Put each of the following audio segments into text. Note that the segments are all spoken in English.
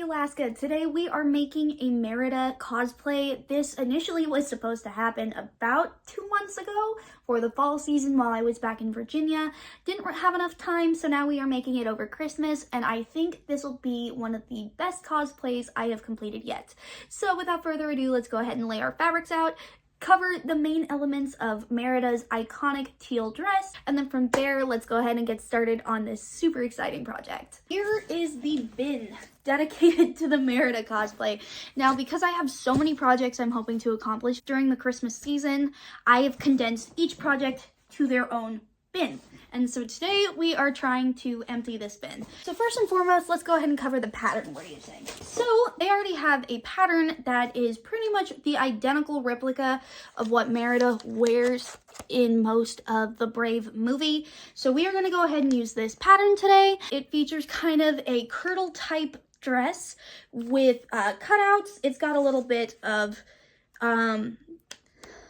Alaska. Today we are making a Merida cosplay. This initially was supposed to happen about 2 months ago for the fall season while I was back in Virginia. Didn't have enough time, so now we are making it over Christmas, and I think this will be one of the best cosplays I have completed yet. So without further ado, let's go ahead and lay our fabrics out, cover the main elements of Merida's iconic teal dress, and then from there, let's go ahead and get started on this super exciting project. Here is the bin dedicated to the Merida cosplay. Now, because I have so many projects I'm hoping to accomplish during the Christmas season, I have condensed each project to their own bin. And so today we are trying to empty this bin. So first and foremost, let's go ahead and cover the pattern we're using. So they already have a pattern that is pretty much the identical replica of what Merida wears in most of the Brave movie. So we are going to go ahead and use this pattern today. It features kind of a kirtle type dress with cutouts. It's got a little bit of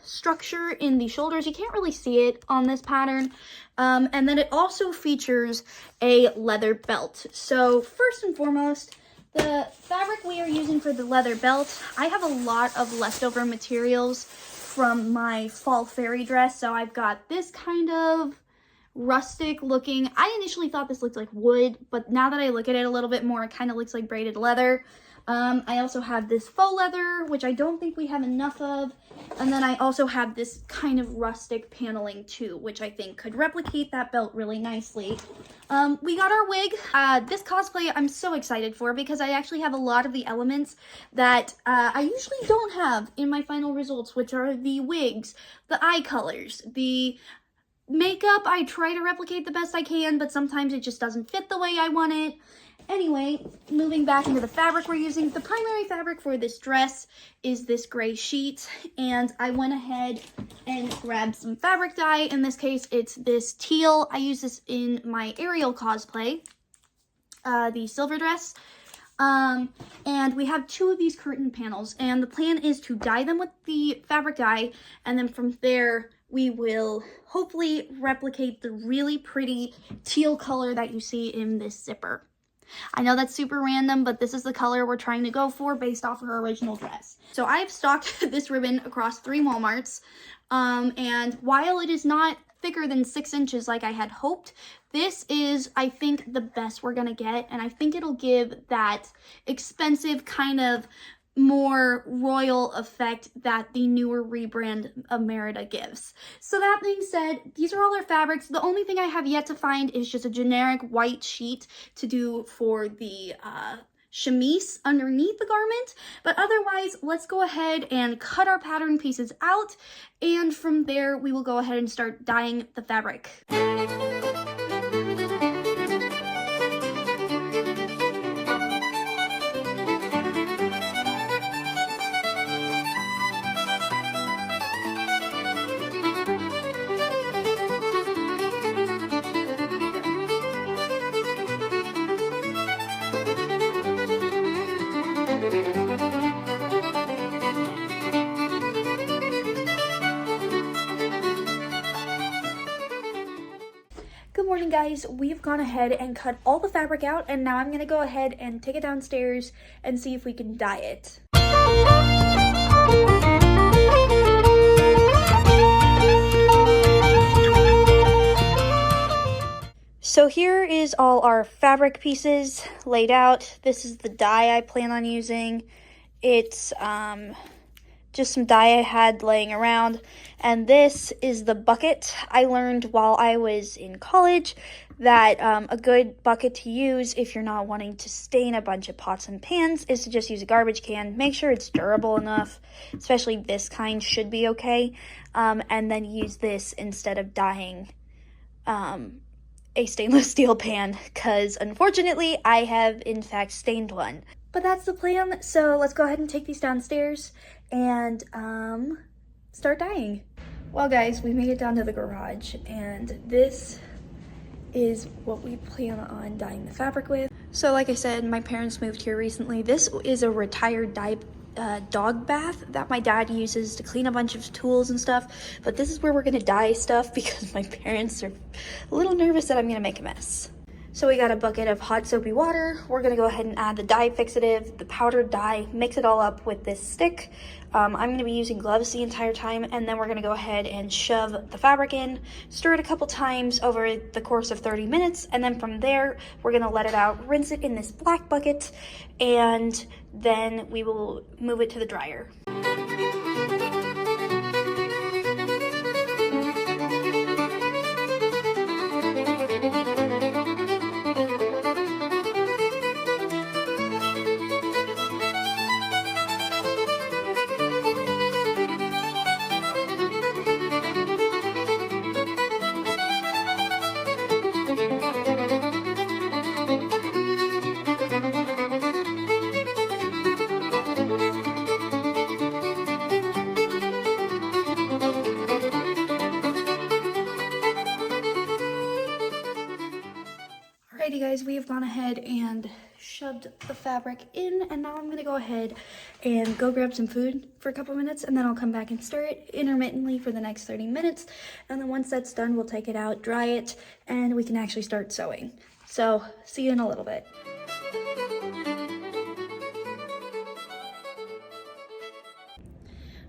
structure in the shoulders. You can't really see it on this pattern. And then it also features a leather belt. So first and foremost, the fabric we are using for the leather belt, I have a lot of leftover materials from my fall fairy dress. So I've got this kind of rustic looking, I initially thought this looked like wood, but now that I look at it a little bit more, it kind of looks like braided leather. I also have this faux leather, which I don't think we have enough of. And then I also have this kind of rustic paneling too, which I think could replicate that belt really nicely. We got our wig. This cosplay I'm so excited for because I actually have a lot of the elements that I usually don't have in my final results, which are the wigs, the eye colors, the makeup. I try to replicate the best I can, but sometimes it just doesn't fit the way I want it. Anyway, moving back into the fabric we're using, the primary fabric for this dress is this gray sheet, and I went ahead and grabbed some fabric dye. In this case, it's this teal. I use this in my Ariel cosplay, the silver dress. And we have 2 of these curtain panels, and the plan is to dye them with the fabric dye, and then from there, we will hopefully replicate the really pretty teal color that you see in this zipper. I know that's super random, but this is the color we're trying to go for based off her original dress. So I've stocked this ribbon across 3 Walmarts, and while it is not thicker than 6 inches like I had hoped, this is, I think, the best we're gonna get, and I think it'll give that expensive kind of more royal effect that the newer rebrand of Merida gives. So that being said, these are all our fabrics. The only thing I have yet to find is just a generic white sheet to do for the chemise underneath the garment, but otherwise let's go ahead and cut our pattern pieces out, and from there we will go ahead and start dyeing the fabric. Good morning, guys. We've gone ahead and cut all the fabric out, and now I'm gonna go ahead and take it downstairs and see if we can dye it. So here is all our fabric pieces laid out. This is the dye I plan on using. It's just some dye I had laying around, and this is the bucket. I learned while I was in college that a good bucket to use if you're not wanting to stain a bunch of pots and pans is to just use a garbage can. Make sure it's durable enough, especially this kind should be okay, and then use this instead of dyeing a stainless steel pan, because unfortunately I have in fact stained one. But that's the plan, so let's go ahead and take these downstairs and start dyeing. Well guys, we made it down to the garage, and this is what we plan on dyeing the fabric with. So like I said, my parents moved here recently. This is a retired dog bath that my dad uses to clean a bunch of tools and stuff, but this is where we're gonna dye stuff because my parents are a little nervous that I'm gonna make a mess. So we got a bucket of hot soapy water. We're gonna go ahead and add the dye fixative, the powdered dye, mix it all up with this stick. I'm gonna be using gloves the entire time, and then we're gonna go ahead and shove the fabric in, stir it a couple times over the course of 30 minutes, and then from there, we're gonna let it out, rinse it in this black bucket, and then we will move it to the dryer. Alrighty guys, we have gone ahead and shoved the fabric in, and now I'm going to go ahead and go grab some food for a couple minutes, and then I'll come back and stir it intermittently for the next 30 minutes, and then once that's done, we'll take it out, dry it, and we can actually start sewing. So, see you in a little bit.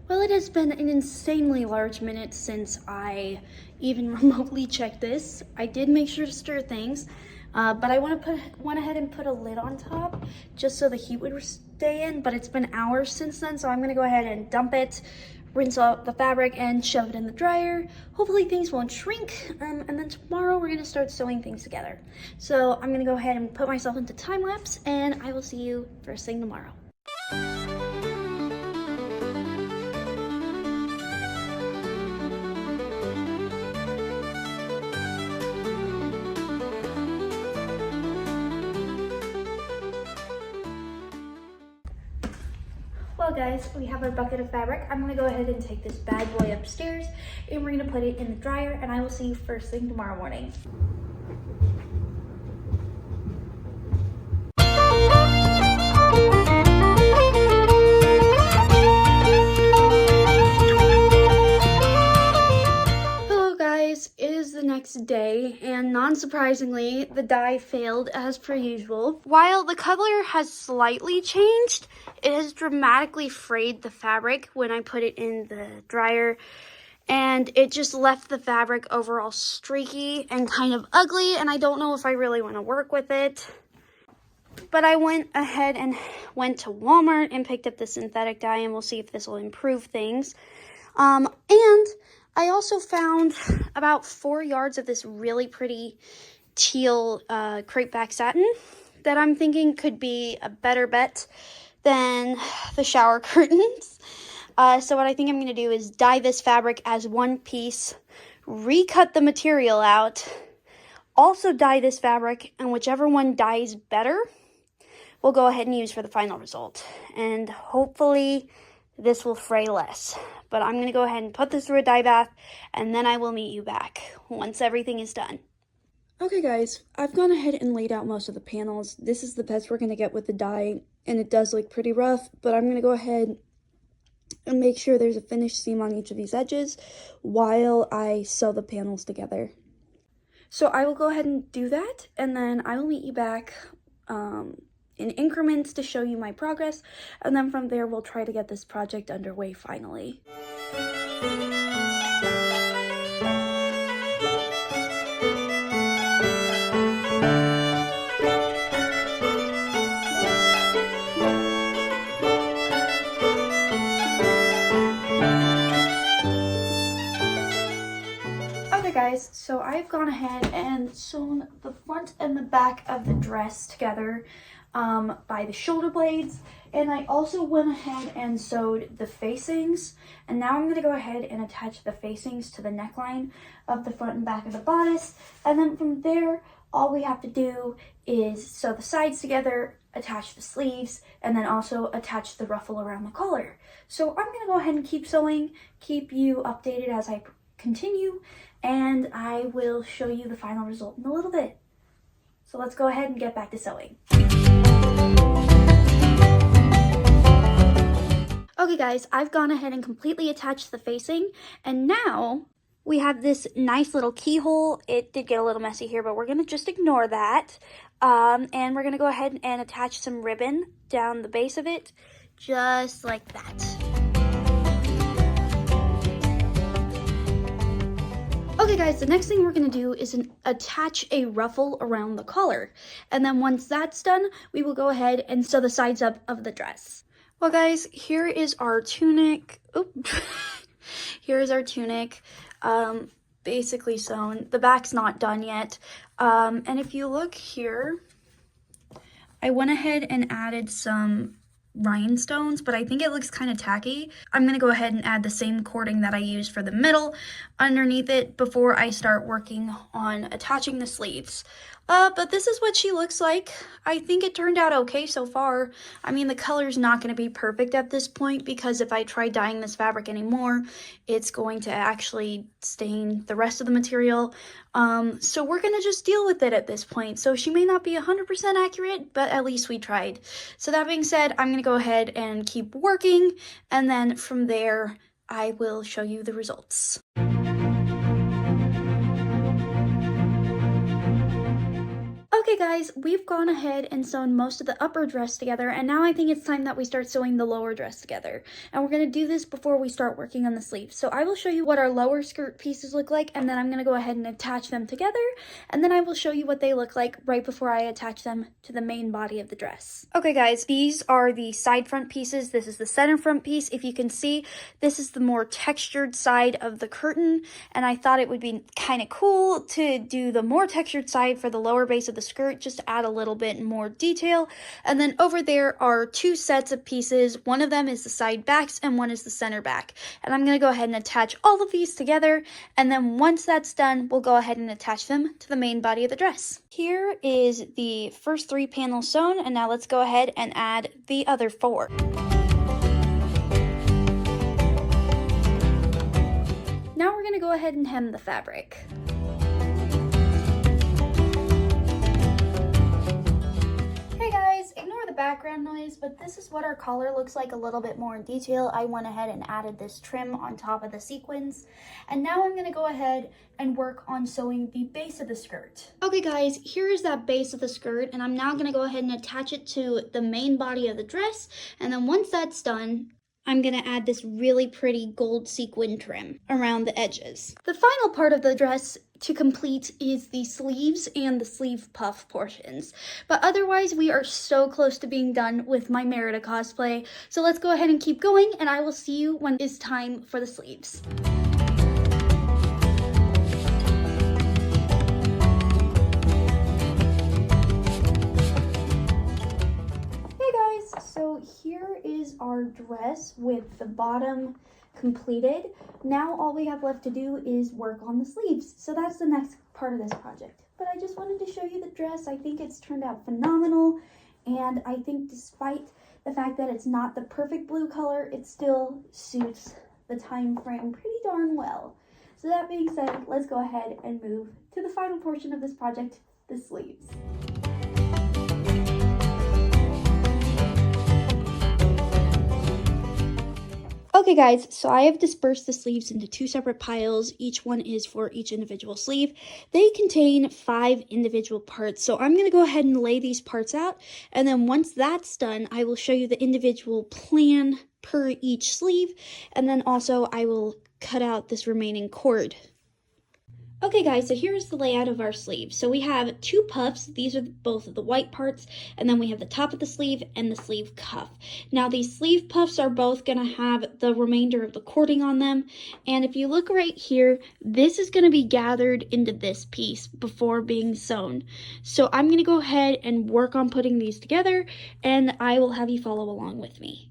Well, it has been an insanely large minute since I even remotely checked this. I did make sure to stir things. But I went ahead and put a lid on top just so the heat would stay in, but it's been hours since then, so I'm gonna go ahead and dump it, rinse out the fabric, and shove it in the dryer. Hopefully things won't shrink, and then tomorrow we're gonna start sewing things together. So I'm gonna go ahead and put myself into time lapse, and I will see you first thing tomorrow. Well guys, we have our bucket of fabric. I'm gonna go ahead and take this bad boy upstairs, and we're gonna put it in the dryer, and I will see you first thing tomorrow morning. It is the next day, and non-surprisingly, the dye failed as per usual. While the color has slightly changed, it has dramatically frayed the fabric when I put it in the dryer, and it just left the fabric overall streaky and kind of ugly, and I don't know if I really want to work with it. But I went ahead and went to Walmart and picked up the synthetic dye, and we'll see if this will improve things. And I also found about 4 yards of this really pretty teal crepe back satin that I'm thinking could be a better bet than the shower curtains. So what I think I'm going to do is dye this fabric as one piece, recut the material out, also dye this fabric, and whichever one dyes better, we'll go ahead and use for the final result. And hopefully this will fray less. But I'm going to go ahead and put this through a dye bath, and then I will meet you back once everything is done. Okay guys, I've gone ahead and laid out most of the panels. This is the best we're going to get with the dye, and it does look pretty rough, but I'm going to go ahead and make sure there's a finished seam on each of these edges while I sew the panels together. So I will go ahead and do that, and then I will meet you back in increments to show you my progress, and then from there we'll try to get this project underway finally. Okay guys, so I've gone ahead and sewn the front and the back of the dress together by the shoulder blades, and I also went ahead and sewed the facings, and now I'm going to go ahead and attach the facings to the neckline of the front and back of the bodice, and then from there all we have to do is sew the sides together, attach the sleeves, and then also attach the ruffle around the collar. So I'm going to go ahead and keep sewing, keep you updated as I continue, and I will show you the final result in a little bit. So let's go ahead and get back to sewing. Okay guys, I've gone ahead and completely attached the facing, and now We have this nice little keyhole. It did get a little messy here, but we're going to just ignore that. And we're going to go ahead and attach some ribbon down the base of it, just like that. Okay guys, the next thing we're going to do is attach a ruffle around the collar. And then once that's done, we will go ahead and sew the sides up of the dress. Well guys, here is our tunic. Here is our tunic. Basically sewn. The back's not done yet. And if you look here, I went ahead and added some rhinestones, but I think it looks kind of tacky. I'm going to go ahead and add the same cording that I used for the middle underneath it before I start working on attaching the sleeves. But this is what she looks like. I think it turned out okay so far. I mean, the color's not going to be perfect at this point because if I try dyeing this fabric anymore, it's going to actually stain the rest of the material. So we're going to just deal with it at this point. So she may not be 100% accurate, but at least we tried. So that being said, I'm going to go ahead and keep working, and then from there, I will show you the results. Okay guys, we've gone ahead and sewn most of the upper dress together, and now I think it's time that we start sewing the lower dress together. And we're going to do this before we start working on the sleeves. So I will show you what our lower skirt pieces look like, and then I'm going to go ahead and attach them together, and then I will show you what they look like right before I attach them to the main body of the dress. Okay guys, these are the side front pieces. This is the center front piece. If you can see, this is the more textured side of the curtain, and I thought it would be kind of cool to do the more textured side for the lower base of the skirt, just to add a little bit more detail. And then over there are two sets of pieces. One of them is the side backs and one is the center back. And I'm going to go ahead and attach all of these together. And then once that's done, we'll go ahead and attach them to the main body of the dress. Here is the first 3 panels sewn, and now let's go ahead and add the other 4. Now we're going to go ahead and hem the fabric. Ignore the background noise, but this is what our collar looks like a little bit more in detail. I went ahead and added this trim on top of the sequins, and now I'm going to go ahead and work on sewing the base of the skirt. Okay guys, here is that base of the skirt, and I'm now going to go ahead and attach it to the main body of the dress, and then once that's done, I'm going to add this really pretty gold sequin trim around the edges. The final part of the dress to complete is the sleeves and the sleeve puff portions. But otherwise, we are so close to being done with my Merida cosplay. So let's go ahead and keep going, and I will see you when it's time for the sleeves. So here is our dress with the bottom completed. Now all we have left to do is work on the sleeves. So that's the next part of this project. But I just wanted to show you the dress. I think it's turned out phenomenal. And I think despite the fact that it's not the perfect blue color, it still suits the time frame pretty darn well. So that being said, let's go ahead and move to the final portion of this project, the sleeves. Okay guys, so I have dispersed the sleeves into 2 separate piles. Each one is for each individual sleeve. They contain 5 individual parts, so I'm going to go ahead and lay these parts out, and then once that's done, I will show you the individual plan per each sleeve, and then also I will cut out this remaining cord. Okay guys, so here's the layout of our sleeve. So we have 2 puffs. These are both of the white parts, and then we have the top of the sleeve and the sleeve cuff. Now these sleeve puffs are both going to have the remainder of the cording on them, and if you look right here, this is going to be gathered into this piece before being sewn. So I'm going to go ahead and work on putting these together, and I will have you follow along with me.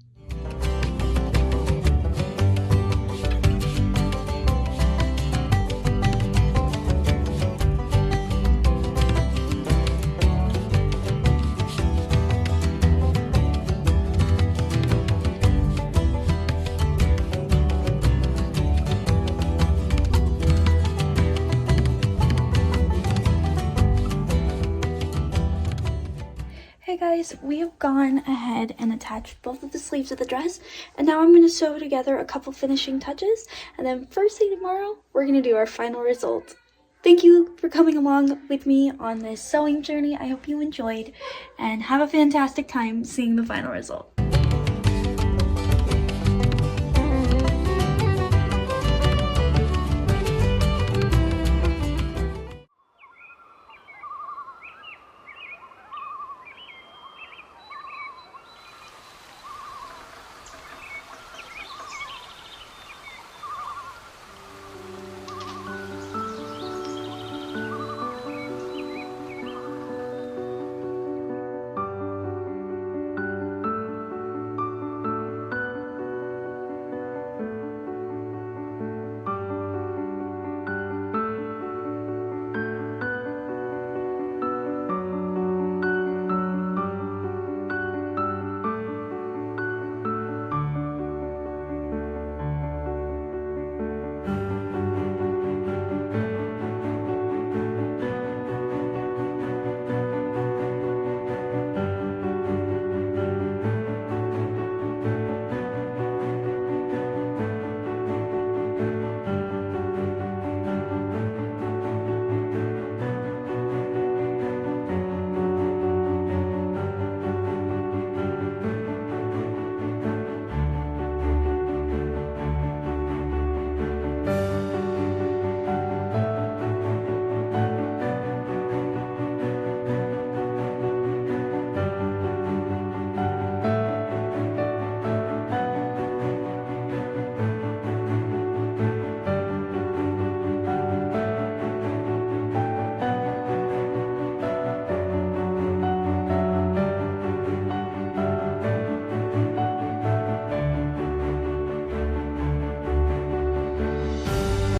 guys, we have gone ahead and attached both of the sleeves of the dress, and now I'm going to sew together a couple finishing touches, and then first thing tomorrow, we're going to do our final result. Thank you for coming along with me on this sewing journey. I hope you enjoyed, and have a fantastic time seeing the final result.